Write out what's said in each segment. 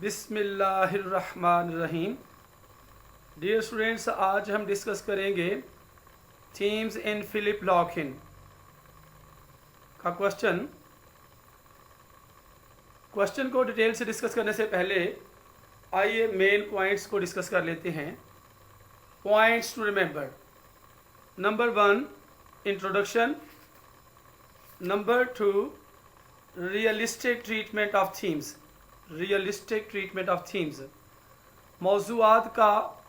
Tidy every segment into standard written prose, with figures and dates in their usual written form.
बिस्मिल्लाहिर्रहमानिर्रहीम। Dear students, आज हम डिस्कस करेंगे थीम्स इन फिलिप लॉकिन का क्वेश्चन को डिटेल से डिस्कस करने से पहले आइए मेन पॉइंट्स को डिस्कस कर लेते हैं। Points to remember: number 1 introduction, number 2 realistic treatment of themes, realistic treatment of themes, मौज़ूआत का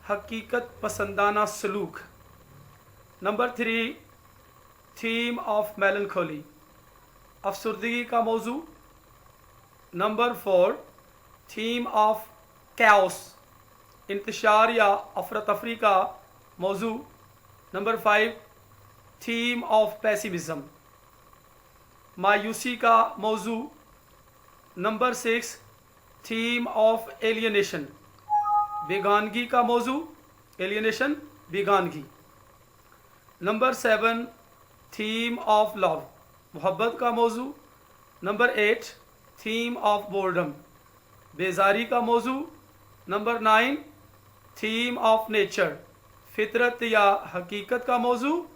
हकीकत पसंदाना सलूक। नंबर 3 थीम ऑफ मेलनखोली, अफसरदगी का मौजू। नंबर 4 थीम ऑफ कैओस, इंतशार या अफरा तफरी का मौजू। नंबर 5 थीम ऑफ पेसिमिज़म, मायूसी का मौजू। नंबर 6 थीम ऑफ एलियनेशन, बेगानगी का मौजू, एलियनेशन बेगानगी। नंबर 7 थीम ऑफ लव, मोहब्बत का मौजू। नंबर 8 थीम ऑफ बोर्डम, बेजारी का मौजू। नंबर 9 थीम ऑफ नेचर, फितरत या हकीकत का मौजू।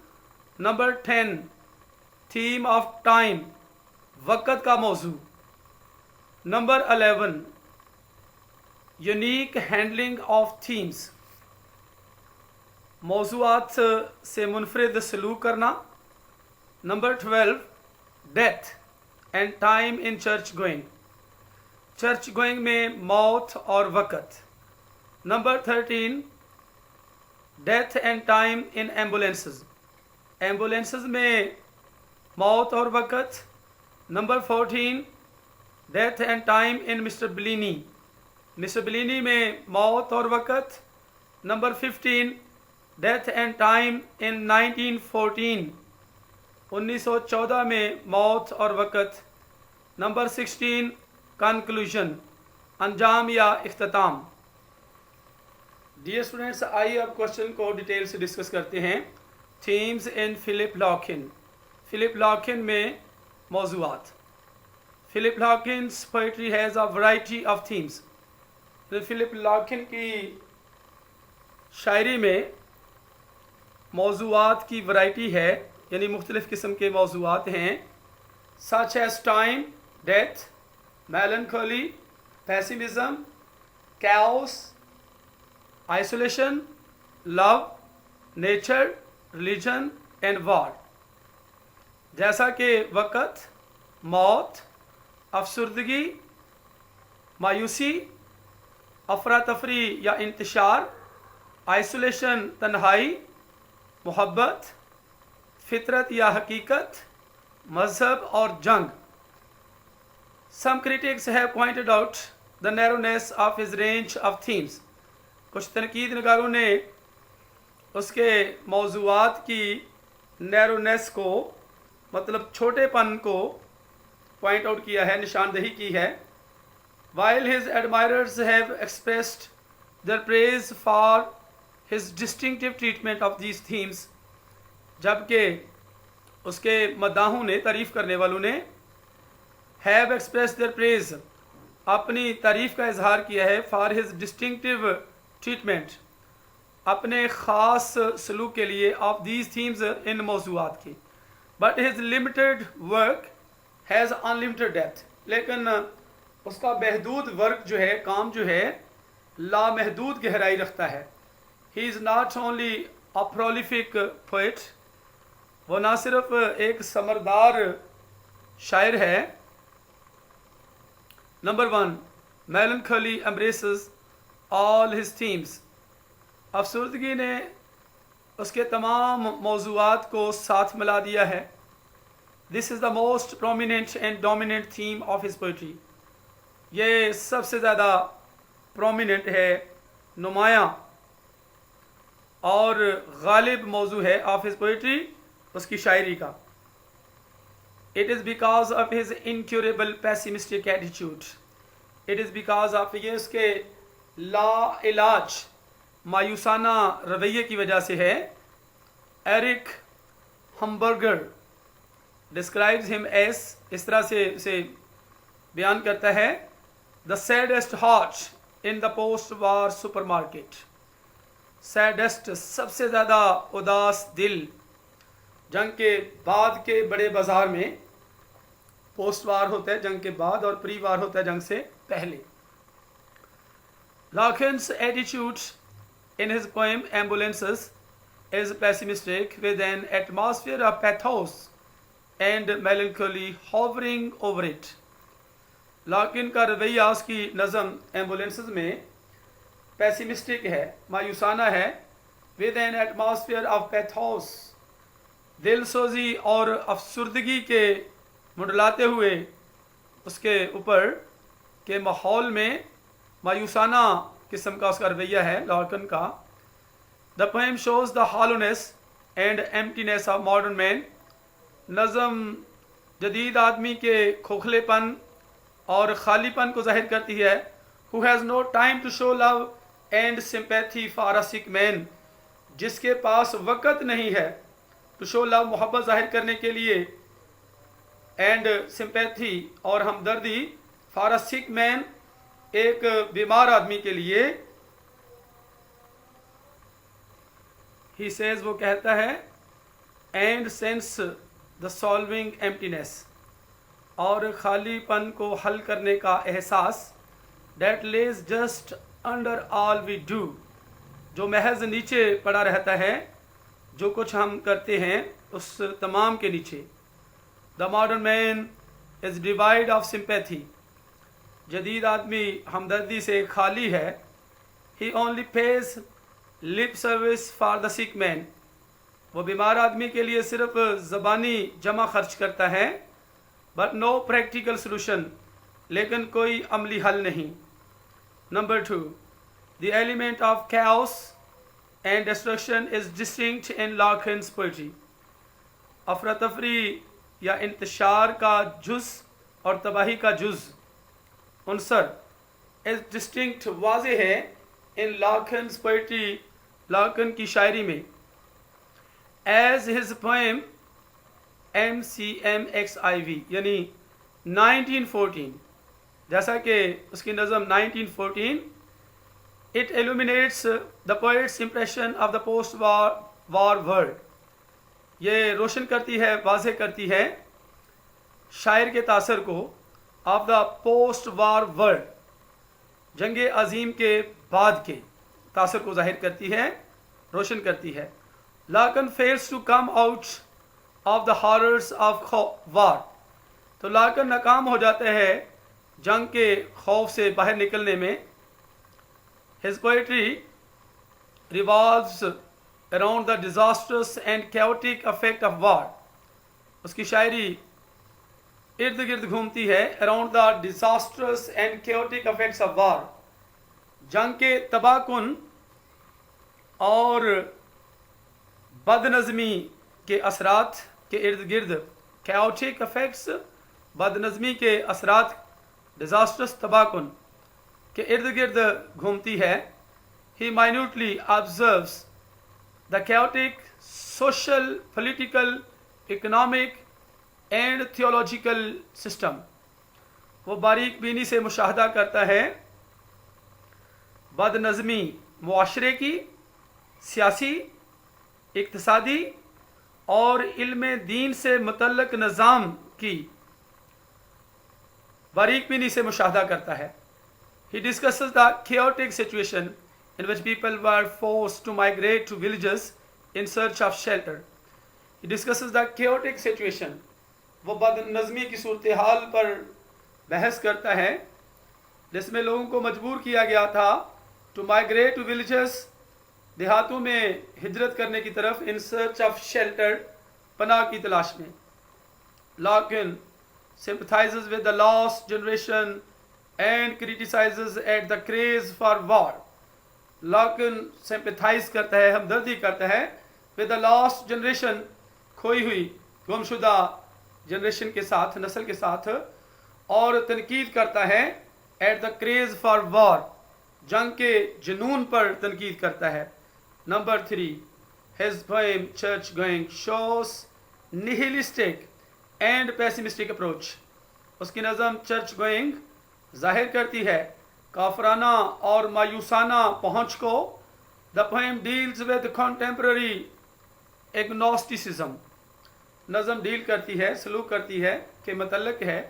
नंबर 10 थीम ऑफ टाइम, वक़्त का मौजू। Number 11 unique handling of themes, मौज़ूआत से मुनफरिद सलूक करना। Number 12 death and time in church going, church going में मौत और वक़्त। Number 13 death and time in ambulances, ambulances में मौत और वक़्त। Number 14 death and time in mister Bleaney, mister Bleaney में मौत और वक़्त। Number 15 death and time in 1914, 1914 में मौत और वक़्त। नंबर 16 कंक्लूजन, अंजाम या इख्तिताम। डियर स्टूडेंट्स, आइए अब क्वेश्चन को डिटेल से डिस्कस करते हैं। Themes in Philip Larkin, Philip Larkin में मौज़ूआत। Philip Larkin's poetry has a variety of themes, Philip Larkin की शायरी में मौज़ूआत की वैरायटी है, यानी मुख्तलिफ़ किस्म के मौज़ूआत हैं। Such as time, death, melancholy, pessimism, chaos, isolation, love, nature, religion and war. जैसा कि वक़्त, मौत, अफसरदगी, मायूसी, अफरा तफरी या इंतशार, आइसोलेशन तन्हाई, मोहब्बत, फितरत या हकीकत, मज़हब और जंग। Some critics have pointed out the narrowness of his range of themes. कुछ तनकीद नगारों ने उसके मौज़ूआत की नैरोनेस को, मतलब छोटेपन को पॉइंट आउट किया है, निशानदही की है। While his admirers have expressed their praise for his distinctive treatment of these themes, जबकि उसके मदाहों ने, तारीफ़ करने वालों ने, have expressed their praise, अपनी तारीफ़ का इजहार किया है, for his distinctive treatment, अपने ख़ास सलूक के लिए, of these themes, इन मौज़ूआत की। But his limited work has unlimited depth, लेकिन उसका महदूद वर्क जो है, काम जो है, लामहदूद गहराई रखता है। He is not only a prolific poet, वो ना सिर्फ एक समरदार शायर है। Number 1 melancholy embraces all his themes, अफसरदगी ने उसके तमाम मौज़ूआत को साथ मिला दिया है। This is the most prominent and dominant theme of his poetry, ये सबसे ज़्यादा प्रोमिनेंट है, नुमायाँ और गालिब मौजू है ऑफ हिज पोइट्री, उसकी शायरी का। It is because of his incurable pessimistic attitude, it is because of, ये उसके ला इलाज मायूसाना रवैये की वजह से है। Eric Hamburger describes him as, इस तरह से उसे बयान करता है the saddest heart in the post-war supermarket. Saddest सबसे ज़्यादा उदास दिल जंग के बाद के बड़े बाज़ार में. पोस्ट वार होता है जंग के बाद और प्री वार होता है जंग से पहले. Larkin's attitude in his poem Ambulances is pessimistic, with an atmosphere of pathos and melancholy hovering over it. Larkin का रवैया उसकी नज़म एम्बुलेंसेस में पेसिमिस्टिक है, मायूसाना है. With N atmosphere of pathos, दिल सोजी और अफसुर्दगी के मुंडलाते हुए उसके ऊपर के माहौल में मायूसाना किस्म का उसका रवैया है लार्किन का. The poem shows the hollowness and emptiness of modern man. नज़म जदीद आदमी के खोखलेपन और खालीपन को जाहिर करती है. Who has no time to show love and sympathy for a sick man, जिसके पास वक़्त नहीं है टू शो लव, मोहब्बत जाहिर करने के लिए, एंड सिंपैथी और हमदर्दी फॉर अ सिक मैन, एक बीमार आदमी के लिए. ही सेज, वो कहता है, and sense the solving emptiness, और खालीपन को हल करने का एहसास. That lies just under all we do, जो महज नीचे पड़ा रहता है जो कुछ हम करते हैं उस तमाम के नीचे. The modern man is devoid of sympathy, जदीद आदमी हमदर्दी से खाली है. He only pays lip service for the sick man, वो बीमार आदमी के लिए सिर्फ ज़बानी जमा खर्च करता है. बट नो प्रैक्टिकल सोल्यूशन, लेकिन कोई अमली हल नहीं. Number 2, the element of chaos and destruction is distinct in Larkin's poetry. अफरा तफरी या इंतशार का जुज़ और तबाही का जुज़ उनसर इज डिस्टिंक्ट वाज़े है इन लार्किन्स पोइट्री, लार्किन की शायरी में. एज हिज पोएम MCMXIV यानी 1914, जैसा कि उसकी नज़म 1914, it illuminates the poet's impression of the post war world. ये रोशन करती है, वाज़े करती है शायर के तासर को of the post war world, जंग अजीम के बाद के तासर को जाहिर करती है, रोशन करती है. Larkin fails to come out of the horrors of war, तो लार्किन नाकाम हो जाते हैं जंग के खौफ से बाहर निकलने में. His poetry revolves around the disasters and chaotic effect of war. उसकी शायरी इर्द गिर्द घूमती है around the disasters and chaotic effects of war, जंग के तबाहकुन और बदनज़मी के असरात के इर्द गिर्द. कैओटिक इफेक्ट्स, बदनज़मी के असरात, डिजास्टर्स तबाहकुन के इर्द गिर्द घूमती है. He minutely observes the chaotic social, political, economic and theological system. वो बारीक बीनी से मुशाहदा करता है बदनज़मी मुआशरे की, सियासी, इक्तिसादी और इल्म दीन से मुतल्लक निज़ाम की बारीक बीनी से मुशाहदा करता है. He discusses the chaotic situation in which people were forced to migrate to villages in search of shelter. He discusses the chaotic situation. वो बदनज़मी की सूरत हाल पर बहस करता है जिसमें लोगों को मजबूर किया गया था to migrate to villages, देहातों में हिजरत करने की तरफ, इन सर्च ऑफ शेल्टर, पनाह की तलाश में. Larkin sympathizes with the lost generation and criticizes at the craze for war. Larkin sympathize करता है, हमदर्दी करता है with the lost generation, खोई हुई, गुमशुदा जनरेशन के साथ, नस्ल के साथ, और तनकीद करता है at the craze for war, जंग के जुनून पर तनकीद करता है. Number 3, his poem Church Going shows nihilistic and pessimistic approach. उसकी नज़म चर्च गोइंग ظاہر کرتی ہے کافرانہ اور مایوسانہ پہنچ کو. The poem deals with contemporary agnosticism. نظم ڈیل کرتی ہے، سلوک کرتی ہے کہ متعلق ہے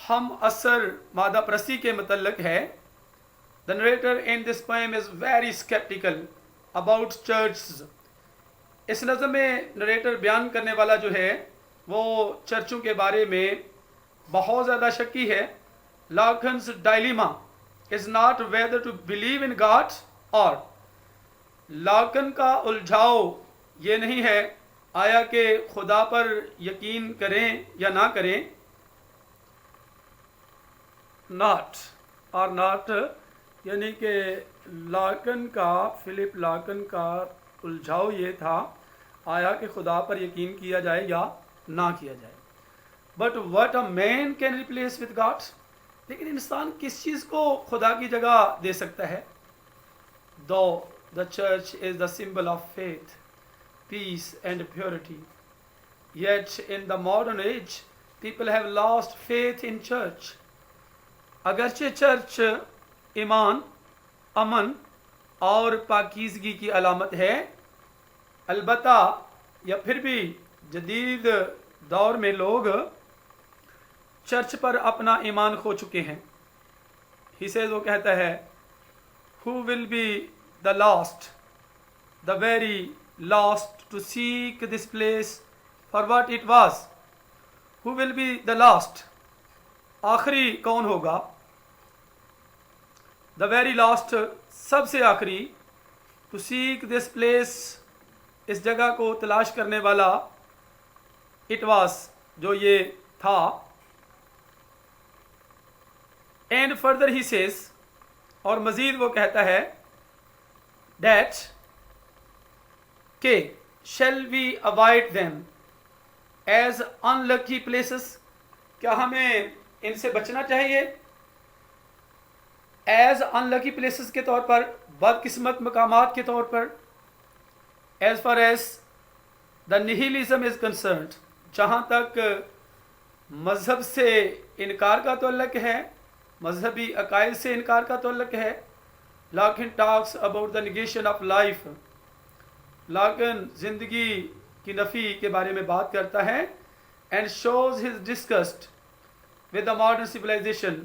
ہم اثر مادہ پرستی کے متعلق ہے. The narrator in this poem is very skeptical about churches. اس نظم میں نریٹر بیان کرنے والا جو ہے وہ چرچوں کے بارے میں بہت زیادہ شکی ہے. Lacan's dilemma is not whether to believe in God or. لاکن کا الجھاؤ یہ نہیں ہے آیا کہ خدا پر یقین کریں یا نہ کریں. ناٹ اور ناٹ یعنی کہ لاکن کا، فلپ لاکن کا الجھاؤ یہ تھا آیا کہ خدا پر یقین کیا جائے یا نہ کیا جائے. But what a man can replace with God. لیکن انسان کس چیز کو خدا کی جگہ دے سکتا ہے. دو the church is the symbol of faith, peace and purity. Yet in the modern age, people have lost faith in church. اگرچہ چرچ ایمان، امن اور پاکیزگی کی علامت ہے، البتہ یا پھر بھی جدید دور میں لوگ چرچ پر اپنا ایمان کھو چکے ہیں. He says، وہ کہتا ہے who will be the last, the very last to seek this place for what it was. Who will be the last? آخری کون ہوگا؟ The very last، سب سے آخری. To seek this place، اس جگہ کو تلاش کرنے والا. It was، جو یہ تھا. And further he says، اور مزید وہ کہتا ہے that کہ shall we avoid them as unlucky places. کیا ہمیں ان سے بچنا چاہیے as unlucky places کے طور پر، بدقسمت مقامات کے طور پر. as far as the nihilism is concerned، جہاں تک مذہب سے انکار کا تعلق ہے، مذہبی عقائد سے انکار کا تعلق ہے. Lacan talks about the negation of life. Lacan زندگی کی نفی کے بارے میں بات کرتا ہے and shows his disgust with the modern civilization،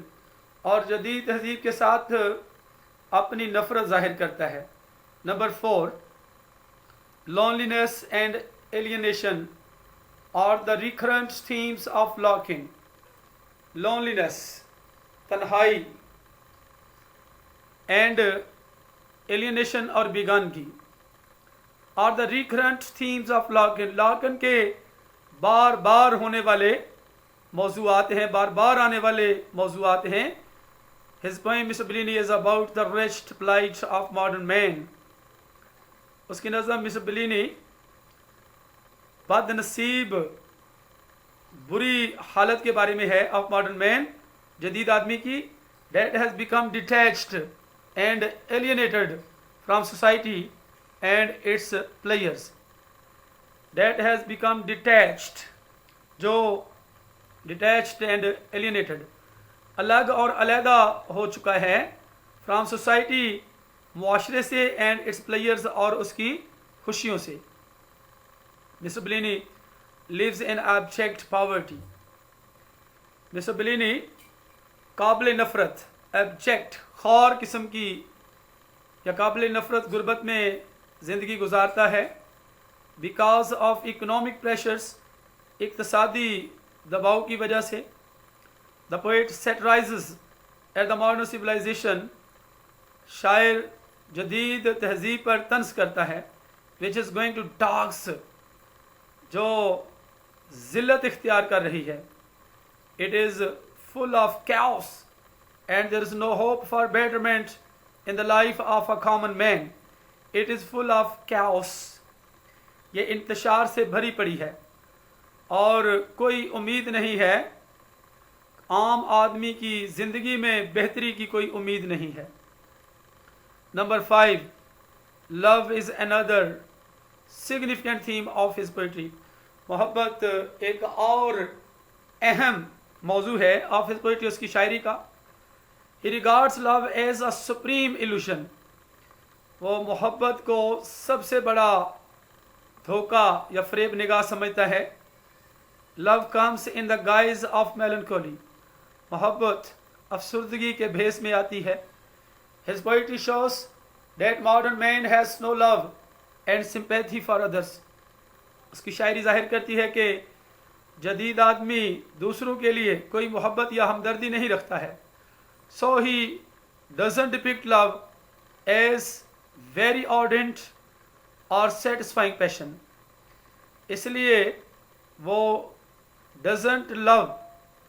اور جدید تہذیب کے ساتھ اپنی نفرت ظاہر کرتا ہے. Number 4، loneliness and alienation are the recurrent themes of Lacan. loneliness، تنہائی، اینڈ alienation اور بیگانگی are the recurrent themes of Lacan. لاکن کے بار بار ہونے والے موضوعات ہیں، بار بار آنے والے موضوعات ہیں. His poem Misogyny is about the wretched plight of modern man. اس کی نظم Misogyny بد نصیب، بری حالت کے بارے میں ہے of modern man، جدید آدمی کی. That has become detached and alienated from society and its players. That has become detached، جو detached and alienated، الگ اور علیحدہ ہو چکا ہے from society، معاشرے سے، and its players، اور اس کی خوشیوں سے. Misogyny lives in abject poverty. Misogyny قابل نفرت، ایبجیکٹ، خور قسم کی یا قابل نفرت غربت میں زندگی گزارتا ہے. بیکاز آف اکنامک پریشرز، اقتصادی دباؤ کی وجہ سے. The poet satirises at the modern civilisation, شاعر جدید تہذیب پر طنز کرتا ہے. Which is going to dogs, جو ذلت اختیار کر رہی ہے. It is full of chaos and there is no hope for betterment in the life of a common man. It is full of chaos. یہ انتشار سے بھری پڑی ہے اور کوئی امید نہیں ہے. عام آدمی کی زندگی میں بہتری کی کوئی امید نہیں ہے. Number 5، love is another significant theme of his poetry. محبت ایک اور اہم موضوع ہے آف ہز پوئٹری، اس کی شاعری کا. He regards love as a supreme illusion. वो मोहब्बत को सबसे बड़ा धोखा या फरेब निगाह समझता है. Love comes in the guise of melancholy. मोहब्बत अफसुर्दगी के भेस में आती है. His poetry shows that modern man has no love and sympathy for others. उसकी शायरी जाहिर करती है कि जदीद आदमी दूसरों के लिए कोई मोहब्बत या हमदर्दी नहीं रखता है. So he doesn't depict love as very ardent or satisfying passion. इसलिए वो doesn't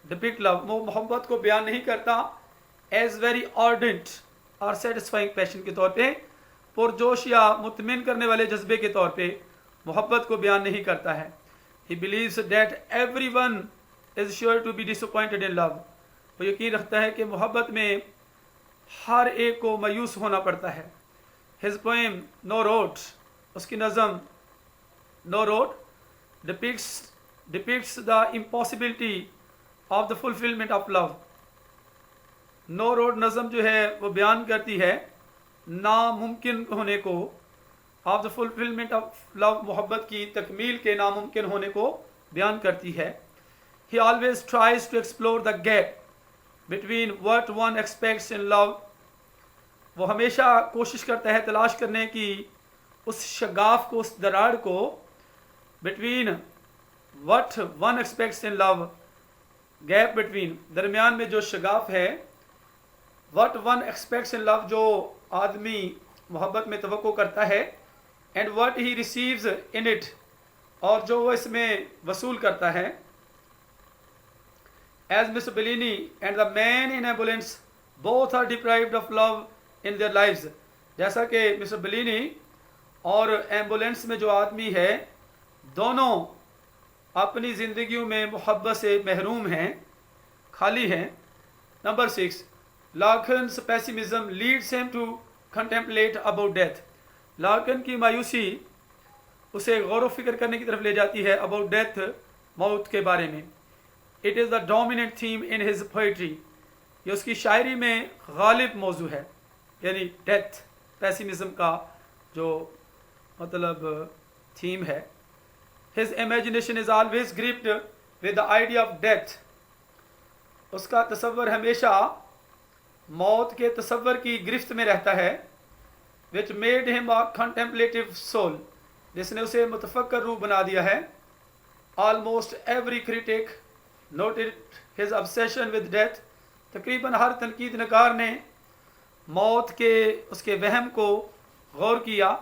depict love, वो मोहब्बत को बयान नहीं करता as very ardent और satisfying passion के तौर पे, पुरजोश या मुतमिन करने वाले जज्बे के तौर पे मोहब्बत को बयान नहीं करता है. He believes that everyone is sure to be disappointed in love. वो यकीन रखता है कि मोहब्बत में हर एक को मायूस होना पड़ता है. His poem No Road, उसकी नज़म No Road depicts the impossibility of the fulfillment of love. No Road नज़म जो है वो बयान करती है नामुमकिन होने को, of the fulfilment of love, मोहब्बत की तकमील के नामुमकिन होने को बयान करती है. He always tries to explore the gap between what one expects in love. वो हमेशा कोशिश करता है तलाश करने की उस शगाफ को, उस दरार को, between what one expects in love, gap between, दरमियान में जो शगाफ है, what one expects in love, जो आदमी मोहब्बत में तवक्को करता है, and what he receives in it, और जो वो इसमें वसूल करता है. As mister Bellini and the man in ambulance both are deprived of love in their lives. जैसा कि मिस्टर बेलिनी और एम्बुलेंस में जो आदमी है, दोनों अपनी ज़िंदगियों में मोहब्बत से महरूम हैं, खाली हैं. Number 6, Larkin's pessimism leads him to contemplate about death. Larkin की मायूसी उसे गौर व फिक्र करने की तरफ ले जाती है अबाउट डेथ, मौत के बारे में. It is the dominant theme in his poetry. ये उसकी शायरी में गालिब मौजू है, यानी डेथ, पेसिमिज्म का जो मतलब थीम है. His imagination is always gripped with the idea of death. उसका तसव्वुर हमेशा मौत के तसव्वुर की गिरफ्त में रहता है. which made him a contemplative soul, जिसने उसे मुतफक्कर रूह बना दिया है. Almost every critic noted his obsession with death. तकरीबन हर तनकीद नगार ने मौत के उसके वहम को गौर किया.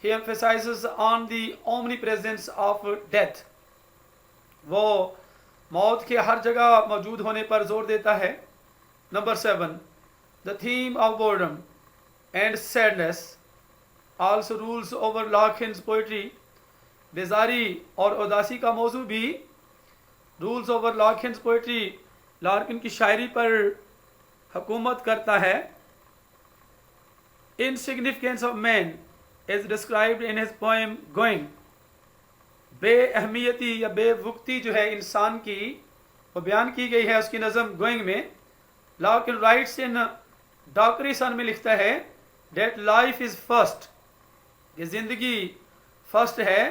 He emphasizes on the omnipresence of death. वो मौत के हर जगह मौजूद होने पर जोर देता है. Number 7, the theme of boredom and sadness also rules over Larkin's poetry. बेजारी और उदासी का मौजू भी rules over Larkin's poetry, Larkin की शायरी पर हुकूमत करता है. Insignificance of man is described in his poem going. बेअहमियती या बेवक्ती जो है इंसान की, वो बयान की गई है उसकी नज़म गोइंग में. लार्किन राइट्स इन डॉकरी सन में लिखता है डेट लाइफ इज़ फर्स्ट, ये ज़िंदगी फर्स्ट है,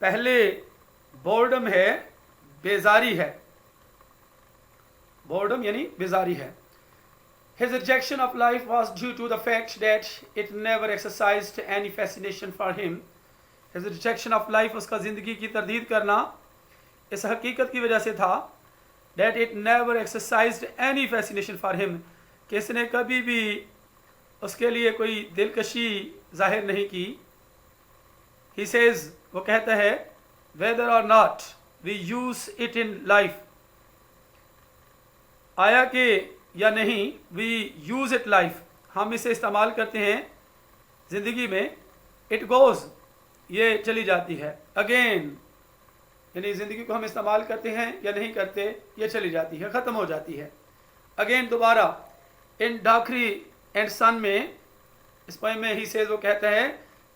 पहले बोर्डम है, बेजारी है. बोर्डम यानी बेजारी है. His rejection of life was due to the fact that it never exercised any fascination for him. His rejection of life, उसका ज़िंदगी की तरदीद करना इस हकीकत की वजह से था that it never exercised any fascination for him, कि इसने कभी भी उसके लिए कोई दिलकशी जाहिर नहीं की. He says, वो कहता है, whether or not we use it in life, आया कि या नहीं, we use it life, हम इसे इस्तेमाल करते हैं ज़िंदगी में. it goes, ये चली जाती है. again, यानी ज़िंदगी को हम इस्तेमाल करते हैं या नहीं करते, ये चली जाती है, ख़त्म हो जाती है. again, दोबारा. in Dakri and Son में, इस पोएम में ही सेज, वो कहता है,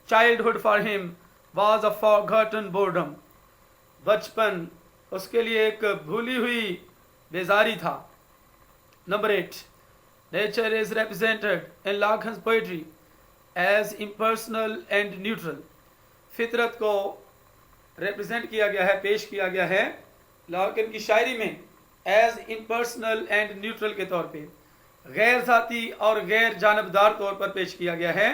childhood for him was a forgotten boredom. बचपन उसके लिए एक भूली हुई बेजारी था. Number 8, Nature is represented in Locke's poetry as impersonal and neutral. फितरत को represent किया गया है, पेश किया गया है लॉकन की शायरी में as impersonal and neutral के तौर पे, गैर ज़ाती और गैर जानबदार तौर पर पेश किया गया है.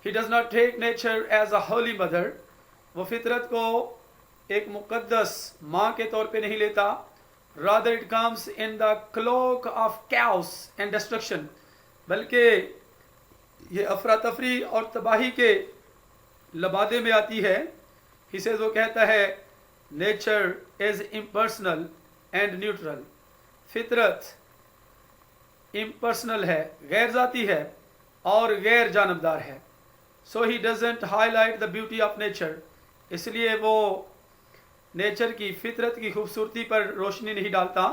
He does not take nature as a holy mother. वो फितरत को एक मुक़द्दस माँ के तौर पे नहीं लेता. Rather it comes in the cloak of chaos and destruction. बल्कि ये अफरा तफरी और तबाही के लबादे में आती है. He says, वो कहता है nature is impersonal and neutral. फितरत impersonal है, गैर ज़ाती है और गैर जानबदार है. So he doesn't highlight the beauty of nature. इसलिए वो नेचर की, फितरत की खूबसूरती पर रोशनी नहीं डालता,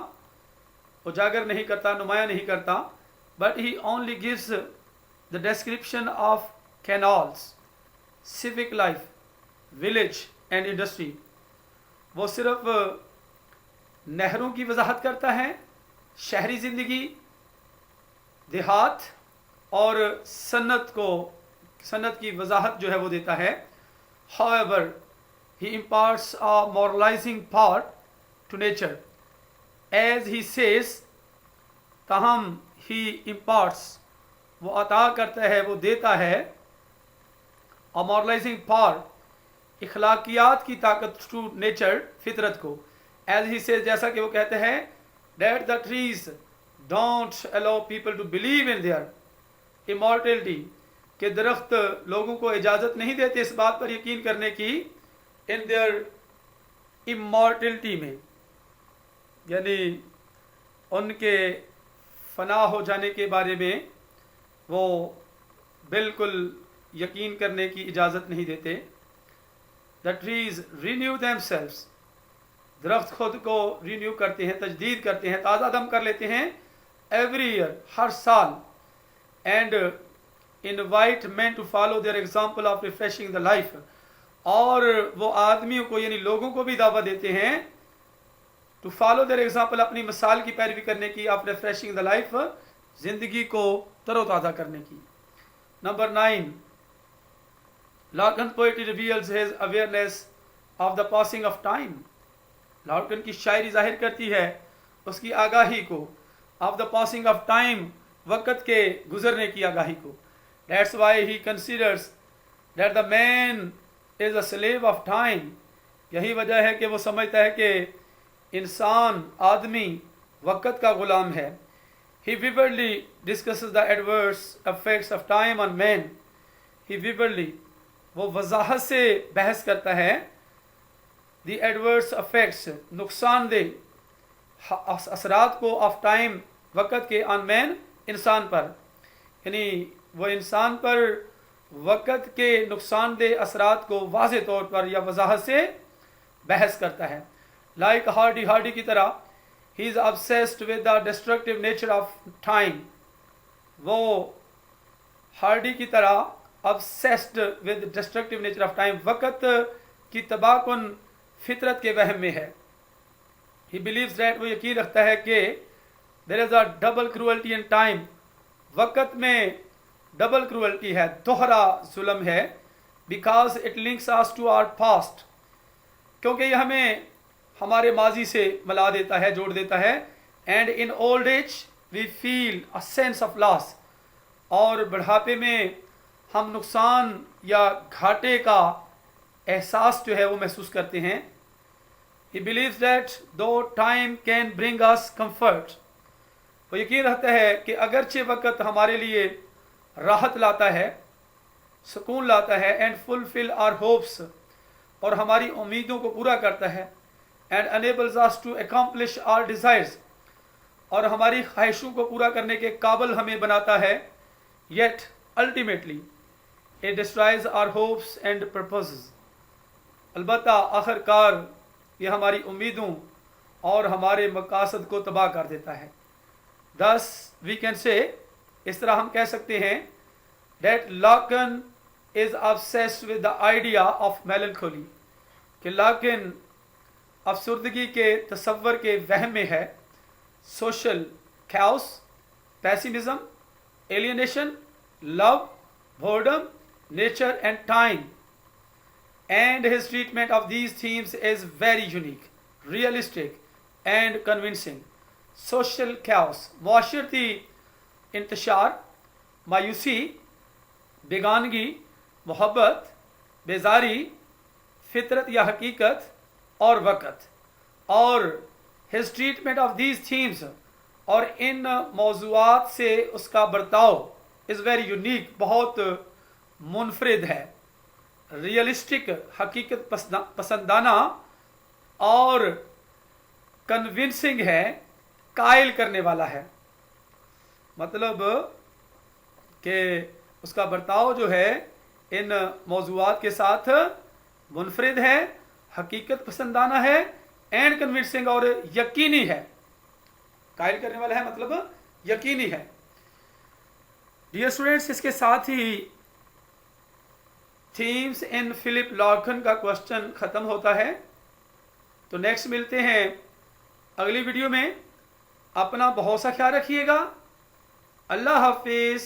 उजागर नहीं करता, नुमाया नहीं करता. But he only gives the description of canals, civic life, village and industry. वो सिर्फ नहरों की वजाहत करता है, शहरी ज़िंदगी, देहात और सन्नत की वजाहत जो है वो देता है. However, he imparts a moralizing part to nature. As he says, ताहम he imparts, वो अता करता है, वो देता है, a moralizing part, इखलाकियात की ताकत to nature, फितरत को. As he says, जैसा कि वो कहते हैं, that the trees don't allow people to believe in their immortality, कि दरख्त लोगों को इजाज़त नहीं देते इस बात पर यकीन करने की, in their immortality में, यानी उनके फना हो जाने के बारे में वो बिल्कुल यकीन करने की इजाज़त नहीं देते. The trees renew themselves. दरख्त खुद को रिन्यू करते हैं, तजदीद करते हैं, ताज़ा दम कर लेते हैं, every year, हर साल, and invite men to follow their example of refreshing the life. और वो आदमियों को यानी लोगों को भी दावत देते हैं to follow their example, अपनी मिसाल की पैरवी करने की, of refreshing the life, ज़िंदगी को तरोताज़ा करने की. Number 9, Locke's poetry reveals his awareness of the passing of time. लॉकन की शायरी जाहिर करती है उसकी आगाही को, of the passing of time, वक़्त के गुजरने की आगाही को. That's why he considers that the man is a slave of time. यही वजह है कि वो समझता है कि इंसान, आदमी वक़्त का गुलाम है. He vividly discusses the adverse effects of time on man. He vividly, वो वजाहत से बहस करता है, the adverse effects, नुकसानदेह असरात को, of time, वक़्त के, on man, इंसान पर, यानी वो इंसान पर वक़्त के नुकसानदेह असरात को वाज़े तौर पर या वजाहत से बहस करता है. Like हार्डी की तरह, he is obsessed with the destructive nature of time. वो हार्डी की तरह obsessed with destructive nature of time, वक़्त की तबाहकुन फितरत के वहम में है. He believes that, वो यकीन रखता है कि there is a double cruelty in time. वक़्त में डबल क्रूअल्टी है, दोहरा जुल्म है, because it links us to our past, क्योंकि यह हमें हमारे माजी से मिला देता है, जोड़ देता है. and in old age we feel a sense of loss, और बुढ़ापे में हम नुकसान या घाटे का एहसास जो है वो महसूस करते हैं. He believes that though time can bring us comfort, वो यकीन रखता है कि अगरचे वक़्त हमारे लिए राहत लाता है, सुकून लाता है, and fulfill our hopes, और हमारी उम्मीदों को पूरा करता है, and enables us to accomplish our desires, और हमारी ख्वाहिशों को पूरा करने के काबिल हमें बनाता है, yet ultimately it destroys our hopes and purposes. अलबत्ता आखिरकार यह हमारी उम्मीदों और हमारे मकासद को तबाह कर देता है. Thus we can say, इस तरह हम कह सकते हैं, that Locke is obsessed with the idea of melancholy, कि Locke अफसुर्दगी के तसव्वुर के वहम में है. social chaos, pessimism, alienation, love, boredom, nature and time. And his treatment of these themes is very unique, realistic and convincing. Social chaos, معاشرتی انتشار, مایوسی, بیگانگی, محبت, بیزاری, فطرت یا حقیقت اور وقت. اور his treatment of these themes, اور ان موضوعات سے اس کا برتاؤ is very unique, بہت منفرد ہے. ریئلسٹک, حقیقت پسندانہ اور کنونسنگ ہے, قائل کرنے والا ہے. مطلب کہ اس کا برتاؤ جو ہے ان موضوعات کے ساتھ منفرد ہے, حقیقت پسندانہ ہے, اینڈ کنونسنگ اور یقینی ہے. قائل کرنے والا ہے مطلب یقینی ہے. ڈیئر اسٹوڈینٹس, اس کے ساتھ ہی تھیمز ان فلپ لارکن کا کوشچن ختم ہوتا ہے. تو نیکسٹ ملتے ہیں اگلی ویڈیو میں. اپنا بہت سا خیال رکھیے گا. اللہ حافظ.